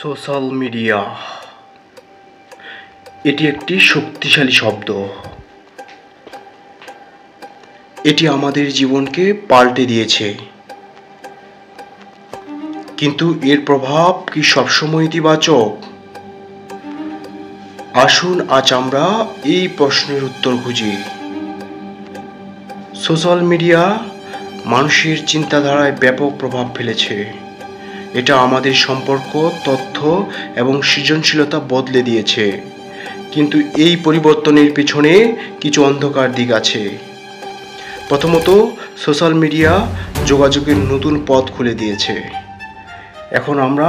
Social media এটি একটি শক্তিশালী শব্দ। এটি আমাদের জীবনকে পাল্টে দিয়েছে, কিন্তু এর প্রভাব কি সবসময় ইতিবাচক? আসুন আজ আমরা এই প্রশ্নের উত্তর খুঁজি। সোশ্যাল মিডিয়া মানুষের চিন্তাধারায় ব্যাপক প্রভাব ফেলেছে। এটা আমাদের সম্পর্ক, তথ্য এবং সৃজনশীলতা বদলে দিয়েছে, কিন্তু এই পরিবর্তনের পিছনে কিছু অন্ধকার দিক আছে। প্রথমত, সোশ্যাল মিডিয়া যোগাযোগের নতুন পথ খুলে দিয়েছে। এখন আমরা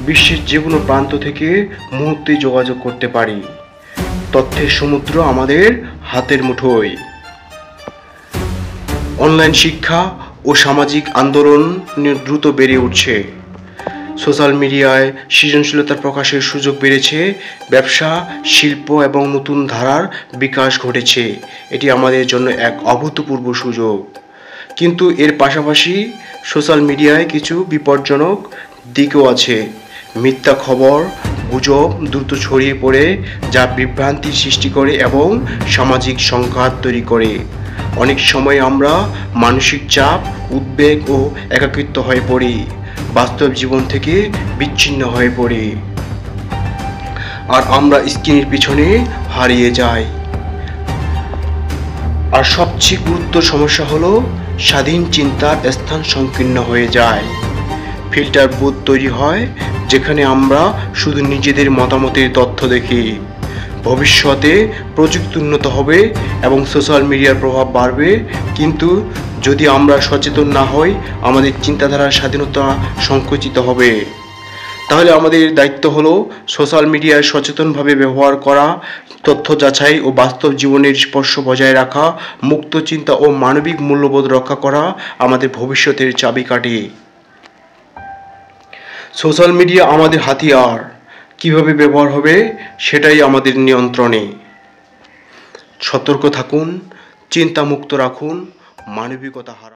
বিশ্বের যে কোনো প্রান্ত থেকে মুহূর্তে যোগাযোগ করতে পারি। তথ্যের সমুদ্র আমাদের হাতের মুঠোয়। অনলাইন শিক্ষা ও সামাজিক আন্দোলন দ্রুত বেড়ে উঠছে। সোশ্যাল মিডিয়ায় সৃজনশীলতার প্রকাশের সুযোগ বেড়েছে, ব্যবসা, শিল্প এবং নতুন ধারার বিকাশ ঘটেছে। এটি আমাদের জন্য এক অভূতপূর্ব সুযোগ। কিন্তু এর পাশাপাশি সোশ্যাল মিডিয়ায় কিছু বিপজ্জনক দিকও আছে। মিথ্যা খবর, গুজব দ্রুত ছড়িয়ে পড়ে, যা বিভ্রান্তি সৃষ্টি করে এবং সামাজিক সংঘাত তৈরি করে। অনেক সময় আমরা মানসিক চাপ, উদ্বেগ ও একাকিত্ব হয়ে পড়ি, বাস্তব জীবন থেকে বিচ্ছিন্ন হয়ে পড়ি, আর আমরা স্ক্রিনের পিছনে হারিয়ে যাই। আর সবচেয়ে গুরুতর সমস্যা হলো স্বাধীন চিন্তার স্থান সংকীর্ণ হয়ে যায়। ফিল্টার বুথ তৈরি হয়, যেখানে আমরা শুধু নিজেদের মতামতের তথ্য দেখি। ভবিষ্যতে প্রযুক্তি উন্নত হবে এবং সোশ্যাল মিডিয়ার প্রভাব বাড়বে, কিন্তু যদি আমরা সচেতন না হই, আমাদের চিন্তাধারার স্বাধীনতা সংকুচিত হবে। তাহলে আমাদের দায়িত্ব হলো সোশ্যাল মিডিয়ায় সচেতনভাবে ব্যবহার করা, তথ্য যাচাই ও বাস্তব জীবনের স্পর্শ বজায় রাখা, মুক্ত চিন্তা ও মানবিক মূল্যবোধ রক্ষা করা আমাদের ভবিষ্যতের চাবিকাঠি। সোশ্যাল মিডিয়া আমাদের হাতিয়ার, কিভাবে ব্যবহার হবে সেটাই আমাদের নিয়ন্ত্রণে। সতর্ক থাকুন, চিন্তামুক্ত রাখুন, মানবিকতা হারান।